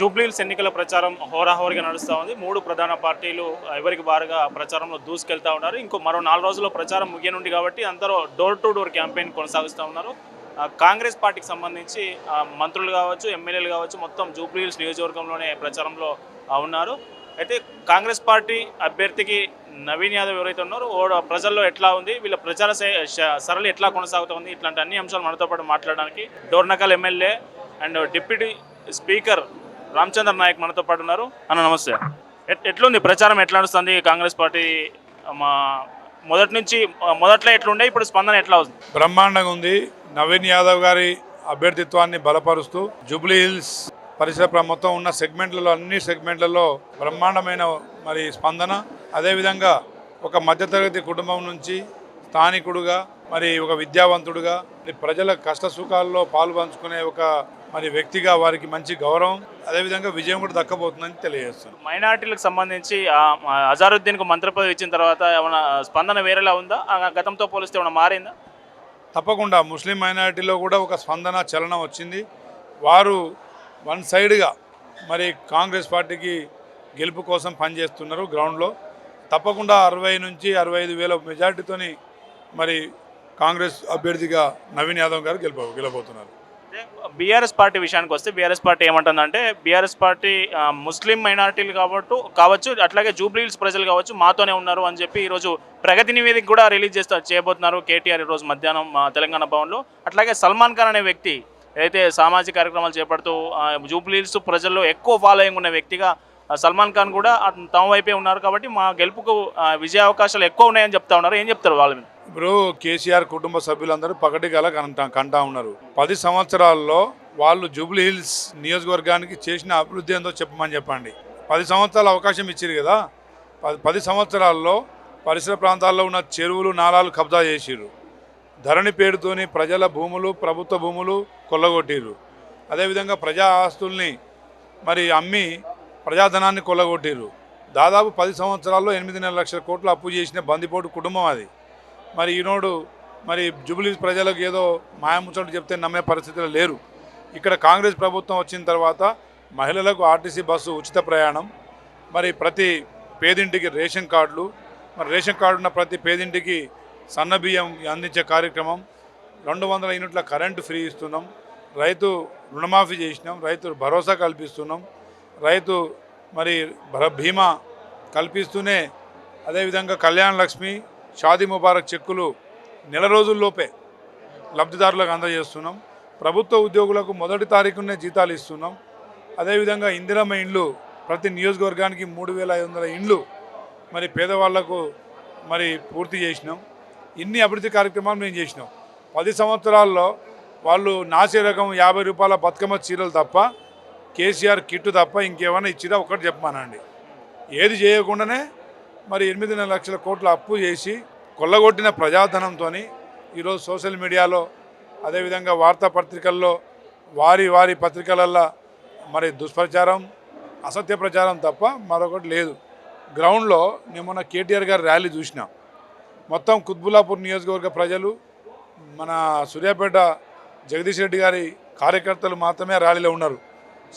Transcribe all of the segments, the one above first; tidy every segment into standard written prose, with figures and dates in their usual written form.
జూబ్లీహిల్స్ ఎన్నికల ప్రచారం హోరాహోరీగా నడుస్తూ ఉంది. 3 ప్రధాన పార్టీలు ఎవరికి వారుగా ప్రచారంలో దూసుకెళ్తా ఉన్నారు. మరో 4 రోజుల్లో ప్రచారం ముగియనుంది కాబట్టి అందరూ డోర్ టు డోర్ క్యాంపెయిన్ కొనసాగిస్తూ ఉన్నారు. కాంగ్రెస్ పార్టీకి సంబంధించి మంత్రులు కావచ్చు, ఎమ్మెల్యేలు కావచ్చు, మొత్తం జూబ్లీహిల్స్ నియోజకవర్గంలోనే ప్రచారంలో ఉన్నారు. అయితే కాంగ్రెస్ పార్టీ అభ్యర్థికి నవీన్ యాదవ్ ఎవరైతే ఉన్నారో ప్రజల్లో ఎట్లా ఉంది, వీళ్ళ ప్రచార సరళి ఎట్లా కొనసాగుతుంది, ఇట్లాంటి అన్ని అంశాలు మనతో పాటు మాట్లాడడానికి Dornakal MLA and deputy speaker Ramachandra Nayak మనతో పాటు ఉన్నారు. అన్న నమస్తే. ఎట్లుంది ప్రచారం, ఎట్లా నడుస్తుంది కాంగ్రెస్ పార్టీ? మొదట్లో ఎట్లుండే, ఇప్పుడు స్పందన ఎట్లా ఉంది? బ్రహ్మాండంగా ఉంది. నవీన్ యాదవ్ గారి అభ్యర్థిత్వాన్ని బలపరుస్తూ జూబ్లీహిల్స్ పరిసర మొత్తం ఉన్న సెగ్మెంట్లలో అన్ని సెగ్మెంట్లలో బ్రహ్మాండమైన స్పందన. అదేవిధంగా ఒక మధ్యతరగతి కుటుంబం నుంచి స్థానికుడుగా ఒక విద్యావంతుడుగా ప్రజల కష్ట సుఖాల్లో పాలు పంచుకునే ఒక వ్యక్తిగా వారికి మంచి గౌరవం, అదేవిధంగా విజయం కూడా దక్కబోతుందని తెలియజేస్తాను. మైనార్టీలకు సంబంధించి అజారుద్దీన్కు మంత్రి పదవి ఇచ్చిన తర్వాత ఏమైనా స్పందన వేరేలా ఉందా? గతంతో పోలిస్తే ఏమైనా మారిందా? తప్పకుండా ముస్లిం మైనారిటీలో కూడా ఒక స్పందన చలనం వచ్చింది. వారు వన్ సైడ్గా కాంగ్రెస్ పార్టీకి గెలుపు కోసం పనిచేస్తున్నారు. గ్రౌండ్లో తప్పకుండా 60 నుంచి 65,000 మెజార్టీతోని కాంగ్రెస్ అభ్యర్థిగా నవీన్ యాదవ్ గారు గెలబోతున్నారు. బీఆర్ఎస్ పార్టీ విషయానికి వస్తే బీఆర్ఎస్ పార్టీ ఏమంటుందంటే, బీఆర్ఎస్ పార్టీ ముస్లిం మైనారిటీలు కావచ్చు, అట్లాగే జూబ్లీహిల్స్ ప్రజలు కావచ్చు మాతోనే ఉన్నారు అని చెప్పి ఈరోజు ప్రగతి నివేదిక కూడా రిలీజ్ చేయబోతున్నారు కేటీఆర్ ఈరోజు మధ్యాహ్నం తెలంగాణ భవన్లో. అట్లాగే సల్మాన్ ఖాన్ అనే వ్యక్తి ఏదైతే సామాజిక కార్యక్రమాలు చేపడుతూ జూబ్లీహిల్స్ ప్రజల్లో ఎక్కువ ఫాలోయింగ్ ఉన్న వ్యక్తిగా సల్మాన్ ఖాన్ కూడా తమ వైపే ఉన్నారు. కాబట్టి మా గెలుపుకు విజయ అవకాశాలు ఎక్కువ ఉన్నాయని చెప్తా ఉన్నారు. ఏం చెప్తారు వాళ్ళ మీద? ఇప్పుడు కేసీఆర్ కుటుంబ సభ్యులందరూ పగటి గల కంటా ఉన్నారు. 10 సంవత్సరాల్లో వాళ్ళు జూబ్లీహిల్స్ నియోజకవర్గానికి చేసిన అభివృద్ధి ఏందో చెప్పండి. 10 సంవత్సరాల అవకాశం ఇచ్చారు కదా. 10 సంవత్సరాల్లో పరిసర ప్రాంతాల్లో ఉన్న చెరువులు నాలాలు కబ్జా చేసిర్రు. ధరణి పేరుతోని ప్రజల భూములు, ప్రభుత్వ భూములు కొల్లగొట్టిర్రు. అదేవిధంగా ప్రజా ఆస్తుల్ని అమ్మి ప్రజాధనాన్ని కొల్లగొట్టిర్రు. దాదాపు 10 సంవత్సరాల్లో 8.5 లక్షల కోట్లు అప్పు చేసిన బందిపోటు కుటుంబం అది. ఈనాడు జూబ్లీహిల్స్ ప్రజలకు ఏదో మాయముచ్చట్లు చెప్తే నమ్మే పరిస్థితులు లేరు. ఇక్కడ కాంగ్రెస్ ప్రభుత్వం వచ్చిన తర్వాత మహిళలకు ఆర్టీసీ బస్సు ఉచిత ప్రయాణం, ప్రతి పేదింటికి రేషన్ కార్డులు, రేషన్ కార్డు ఉన్న ప్రతి పేదింటికి సన్నబియ్యం అందించే కార్యక్రమం, 200 యూనిట్ల కరెంటు ఫ్రీ ఇస్తున్నాం, రైతు రుణమాఫీ చేసినాం, రైతు భరోసా కల్పిస్తున్నాం, రైతు బీమా కల్పిస్తూనే అదేవిధంగా కళ్యాణ లక్ష్మి, షాదీ ముబారక్ చెక్కులు నెల రోజుల్లోపే లబ్ధిదారులకు అందజేస్తున్నాం. ప్రభుత్వ ఉద్యోగులకు మొదటి తారీఖునే జీతాలు ఇస్తున్నాం. అదేవిధంగా ఇందిరమ్మ ఇండ్లు ప్రతి నియోజకవర్గానికి 3,500 ఇండ్లు పేదవాళ్లకు పూర్తి చేసినాం. ఇన్ని అభివృద్ధి కార్యక్రమాలు మేము చేసినాం. 10 సంవత్సరాల్లో వాళ్ళు నాసే రకం 50 రూపాయల బతుకమ్మ చీరలు తప్ప, కేసీఆర్ కిట్టు తప్ప ఇంకేమైనా ఇచ్చిరా ఒకటి చెప్పమానండి. ఏది చేయకుండానే 8.5 లక్షల కోట్ల అప్పు చేసి కొల్లగొట్టిన ప్రజాధనంతో ఈరోజు సోషల్ మీడియాలో అదేవిధంగా వార్తాపత్రికల్లో వారి పత్రికలల్లో దుష్ప్రచారం, అసత్య ప్రచారం తప్ప మరొకటి లేదు. గ్రౌండ్లో నేను మొన్న కేటీఆర్ గారి ర్యాలీ చూసిన. మొత్తం కుత్బుల్లాపూర్ నియోజకవర్గ ప్రజలు, మన సూర్యాపేట జగదీష్ రెడ్డి గారి కార్యకర్తలు మాత్రమే ర్యాలీలో ఉన్నారు.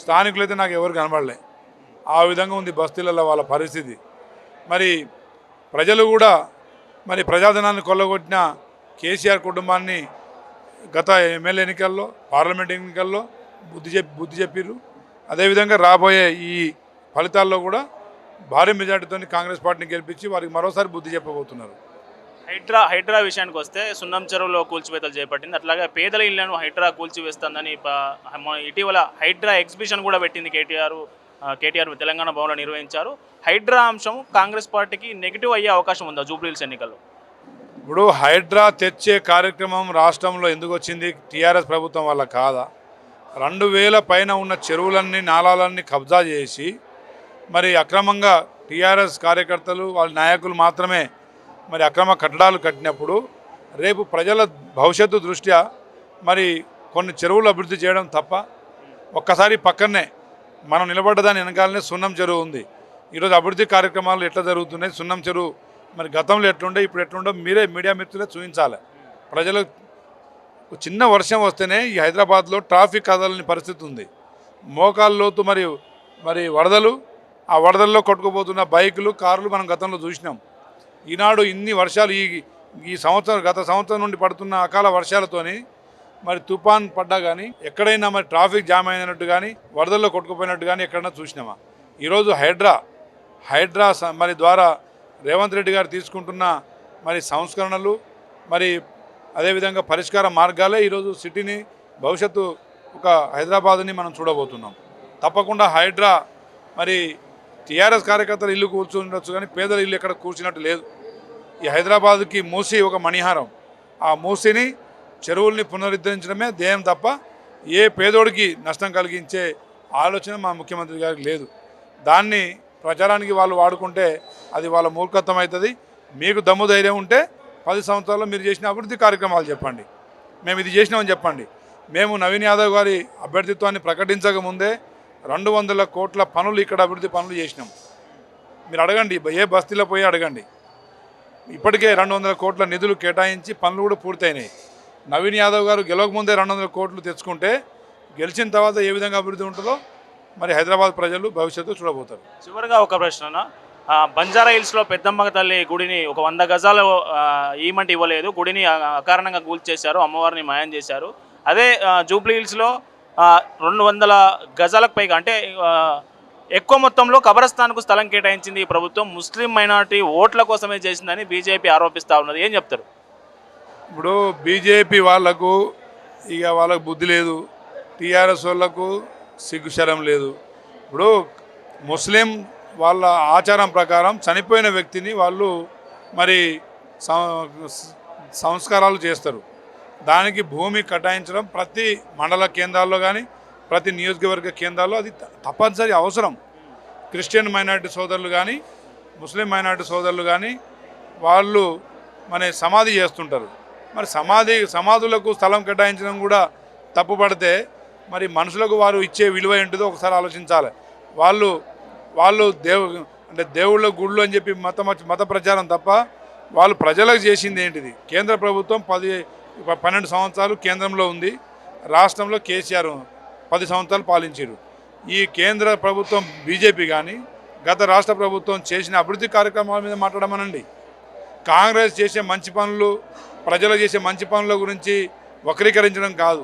స్థానికులైతే నాకు ఎవరు కనబడలే. ఆ విధంగా ఉంది బస్తీలలో వాళ్ళ పరిస్థితి. ప్రజలు కూడా ప్రజాధనాన్ని కొల్లగొట్టిన కేసీఆర్ కుటుంబాన్ని గత ఎమ్మెల్యే ఎన్నికల్లో, పార్లమెంట్ ఎన్నికల్లో బుద్ధి చెప్పిర్రు. అదేవిధంగా రాబోయే ఈ ఫలితాల్లో కూడా భారీ మెజార్టీతో కాంగ్రెస్ పార్టీని గెలిపించి వారికి మరోసారి బుద్ధి చెప్పబోతున్నారు. హైడ్రా విషయానికి వస్తే సున్నం చెరువులో కూల్చివేతలు చేపట్టింది. అట్లాగే పేదల ఇళ్లను హైడ్రా కూల్చివేస్తుందని ఇటీవల హైడ్రా ఎగ్జిబిషన్ కూడా పెట్టింది కేటీఆర్ తెలంగాణ భవన్లో నిర్వహించారు. హైడ్రా అంశం కాంగ్రెస్ పార్టీకి నెగిటివ్ అయ్యే అవకాశం ఉందా జూబ్లీహిల్స్ ఎన్నికల్లో? ఇప్పుడు హైడ్రా తెచ్చే కార్యక్రమం రాష్ట్రంలో ఎందుకు వచ్చింది? టీఆర్ఎస్ ప్రభుత్వం వల్ల కాదా? 2,000 పైన ఉన్న చెరువులన్నీ నాలాలన్నీ కబ్జా చేసి అక్రమంగా టీఆర్ఎస్ కార్యకర్తలు వాళ్ళ నాయకులు మాత్రమే అక్రమ కట్టడాలు కట్టినప్పుడు రేపు ప్రజల భవిష్యత్తు దృష్ట్యా కొన్ని చెరువులు అభివృద్ధి చేయడం తప్ప? ఒక్కసారి పక్కనే మనం నిలబడ్డదాని వెనకాలనే సున్నం చెరువు ఉంది. ఈరోజు అభివృద్ధి కార్యక్రమాలు ఎట్లా జరుగుతున్నాయి, సున్నం చెరువు గతంలో ఎట్లుండే ఇప్పుడు ఎట్లుండో మీరే మీడియా మిత్రులే చూపించాలి. ప్రజలు చిన్న వర్షం వస్తేనే ఈ హైదరాబాద్లో ట్రాఫిక్ కదలని పరిస్థితి ఉంది. మోకాళ్ళ లోతు మరియు మరి వరదలు, ఆ వరదల్లో కొట్టుకుపోతున్న బైకులు, కార్లు మనం గతంలో చూసినాం. ఈనాడు ఇన్ని వర్షాలు ఈ సంవత్సరం, గత సంవత్సరం నుండి పడుతున్న అకాల వర్షాలతోని మరి తుఫాన్ పడ్డా కానీ ఎక్కడైనా మరి ట్రాఫిక్ జామ్ అయినట్టు కానీ వరదల్లో కొట్టుకుపోయినట్టు కానీ ఎక్కడైనా చూసినామా? ఈరోజు హైడ్రా మరి ద్వారా రేవంత్ రెడ్డి గారు తీసుకుంటున్న మరి సంస్కరణలు, మరి అదేవిధంగా పరిష్కార మార్గాలే ఈరోజు సిటీని, భవిష్యత్తు ఒక హైదరాబాద్ని మనం చూడబోతున్నాం. తప్పకుండా హైడ్రా మరి టీఆర్ఎస్ కార్యకర్తలు ఇల్లు కూర్చుండొచ్చు కానీ పేదల ఇల్లు ఎక్కడ కూర్చున్నట్టు లేదు. ఈ హైదరాబాద్కి మూసి ఒక మణిహారం. ఆ మూసిని, చెరువుల్ని పునరుద్ధరించడమే ధ్యేయం తప్ప ఏ పేదోడికి నష్టం కలిగించే ఆలోచన మా ముఖ్యమంత్రి గారికి లేదు. దాన్ని ప్రచారానికి వాళ్ళు వాడుకుంటే అది వాళ్ళ మూర్ఖత్వం అవుతుంది. మీకు దమ్ము ధైర్యం ఉంటే 10 సంవత్సరాల్లో మీరు చేసిన అభివృద్ధి కార్యక్రమాలు చెప్పండి, మేము ఇది చేసినామని చెప్పండి. మేము నవీన్ యాదవ్ గారి అభ్యర్థిత్వాన్ని ప్రకటించకముందే 200 కోట్ల పనులు ఇక్కడ అభివృద్ధి పనులు చేసినాం. మీరు అడగండి, ఏ బస్తీలో పోయి అడగండి. ఇప్పటికే 200 కోట్ల నిధులు కేటాయించి పనులు కూడా పూర్తయినాయి. నవీన్ యాదవ్ గారు గెలవకముందే 200 కోట్లు తెచ్చుకుంటే గెలిచిన తర్వాత ఏ విధంగా అభివృద్ధి ఉంటుందో మరి హైదరాబాద్ ప్రజలు భవిష్యత్తు చూడబోతారు. చివరిగా ఒక ప్రశ్న, బంజారా హిల్స్లో పెద్దమ్మ తల్లి గుడిని ఒక 100 గజాలు ఈమంటే ఇవ్వలేదు, గుడిని అకారణంగా కూల్చేశారు, అమ్మవారిని మాయం చేశారు. అదే జూబ్లీ హిల్స్లో 200 గజాలకు పైగా అంటే ఎక్కువ మొత్తంలో కబరస్థాన్కు స్థలం కేటాయించింది ఈ ప్రభుత్వం. ముస్లిం మైనారిటీ ఓట్ల కోసమే చేసిందని బీజేపీ ఆరోపిస్తూ ఉన్నది. ఏం చెప్తారు? ఇప్పుడు బీజేపీ వాళ్ళకు వాళ్ళకు బుద్ధి లేదు, టీఆర్ఎస్ వాళ్ళకు సిగ్గుశరం లేదు. ఇప్పుడు ముస్లిం వాళ్ళ ఆచారం ప్రకారం చనిపోయిన వ్యక్తిని వాళ్ళు మరి సంస్కారాలు చేస్తారు. దానికి భూమి కేటాయించడం ప్రతి మండల కేంద్రాల్లో కానీ ప్రతి నియోజకవర్గ కేంద్రాల్లో అది తప్పనిసరి అవసరం. క్రిస్టియన్ మైనారిటీ సోదరులు కానీ ముస్లిం మైనారిటీ సోదరులు కానీ వాళ్ళు మన సమాధి చేస్తుంటారు. మరి సమాధులకు స్థలం కేటాయించడం కూడా తప్పుపడితే మరి మనుషులకు వారు ఇచ్చే విలువ ఏంటిదో ఒకసారి ఆలోచించాలి. వాళ్ళు దేవుళ్ళ గుళ్ళు అని చెప్పి మత ప్రచారం తప్ప వాళ్ళు ప్రజలకు చేసింది ఏంటిది? కేంద్ర ప్రభుత్వం 12 సంవత్సరాలు కేంద్రంలో ఉంది, రాష్ట్రంలో కేసీఆర్ 10 సంవత్సరాలు పాలించారు. ఈ కేంద్ర ప్రభుత్వం బీజేపీ కానీ గత రాష్ట్ర ప్రభుత్వం చేసిన అభివృద్ధి కార్యక్రమాల మీద మాట్లాడమనండి. కాంగ్రెస్ చేసే మంచి పనులు, ప్రజలు చేసే మంచి పనుల గురించి వక్రీకరించడం కాదు.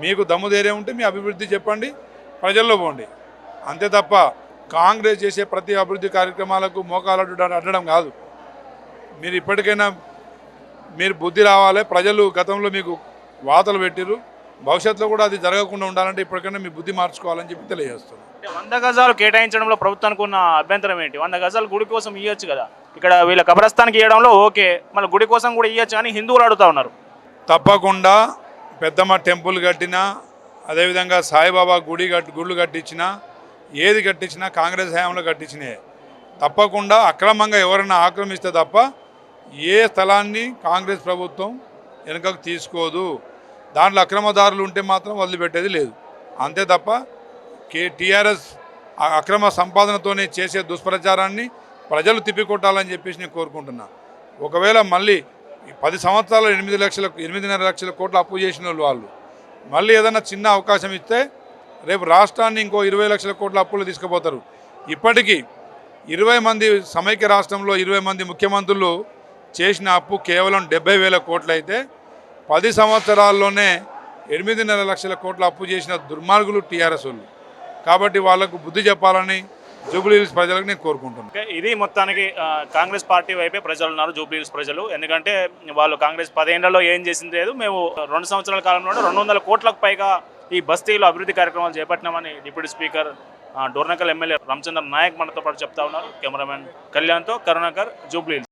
మీకు దమ్ము ధైర్యం ఉంటే మీ అభివృద్ధి చెప్పండి, ప్రజల్లో పోండి. అంతే తప్ప కాంగ్రెస్ చేసే ప్రతి అభివృద్ధి కార్యక్రమాలకు మోకాలు అడ్డడం కాదు. మీరు ఇప్పటికైనా మీరు బుద్ధి రావాలి. ప్రజలు గతంలో మీకు వాతలు పెట్టిరు, భవిష్యత్తులో కూడా అది జరగకుండా ఉండాలంటే ఇప్పటికైనా మీ బుద్ధి మార్చుకోవాలని చెప్పి తెలియజేస్తున్నాను. 100 గజాలు కేటాయించడంలో ప్రభుత్వానికి ఉన్న అభ్యంతరం ఏంటి? 100 గజాలు గుడి కోసం ఇవ్వచ్చు కదా, ఇక్కడ వీళ్ళ కబరస్థానికి ఇవ్వడంలో ఓకే, మళ్ళీ గుడి కోసం కూడా ఇవ్వచ్చు అని హిందువులు అడుగుతా ఉన్నారు. తప్పకుండా పెద్దమ్మ టెంపుల్ కట్టినా, అదేవిధంగా సాయిబాబా గుళ్ళు కట్టించినా, ఏది కట్టించినా కాంగ్రెస్ హయాంలో కట్టించినాయి. తప్పకుండా అక్రమంగా ఎవరైనా ఆక్రమిస్తే తప్ప ఏ స్థలాన్ని కాంగ్రెస్ ప్రభుత్వం వెనుకకు తీసుకోదు. దాంట్లో అక్రమదారులు ఉంటే మాత్రం వదిలిపెట్టేది లేదు. అంతే తప్ప టీఆర్ఎస్ అక్రమ సంపాదనతోనే చేసే దుష్ప్రచారాన్ని ప్రజలు తిప్పికొట్టాలని చెప్పేసి నేను కోరుకుంటున్నా. ఒకవేళ మళ్ళీ 10 సంవత్సరాలు 8.5 లక్షల కోట్ల అప్పు చేసిన వాళ్ళు మళ్ళీ ఏదైనా చిన్న అవకాశం ఇస్తే రేపు రాష్ట్రాన్ని ఇంకో 20 లక్షల కోట్ల అప్పులు తీసుకుపోతారు. ఇప్పటికీ 20 మంది సమైక్య రాష్ట్రంలో 20 మంది ముఖ్యమంత్రులు చేసిన అప్పు కేవలం 70,000 కోట్లు అయితే 10 సంవత్సరాల్లోనే 8.5 లక్షల కోట్ల అప్పు చేసిన దుర్మార్గులు టీఆర్ఎస్ వాళ్ళు. కాబట్టి వాళ్లకు బుద్ధి చెప్పాలని జూబ్లీ హిల్స్ ప్రజలకు నేను కోరుకుంటున్నాను. ఇది మొత్తానికి కాంగ్రెస్ పార్టీ వైపే ప్రజలు ఉన్నారు, జూబ్లీ హిల్స్ ప్రజలు. ఎందుకంటే వాళ్ళు కాంగ్రెస్ 10 ఏళ్లలో ఏం చేసింది లేదు, మేము 2 సంవత్సరాల కాలంలో 200 కోట్లకు పైగా ఈ బస్తీలో అభివృద్ధి కార్యక్రమాలు చేపట్టినామని deputy speaker Dornakal MLA Ramachandra Nayak మనతో పాటు చెప్తా ఉన్నారు. కెమెరామెన్ కళ్యాణ్తో కరుణాకర్, జూబ్లీ హిల్స్.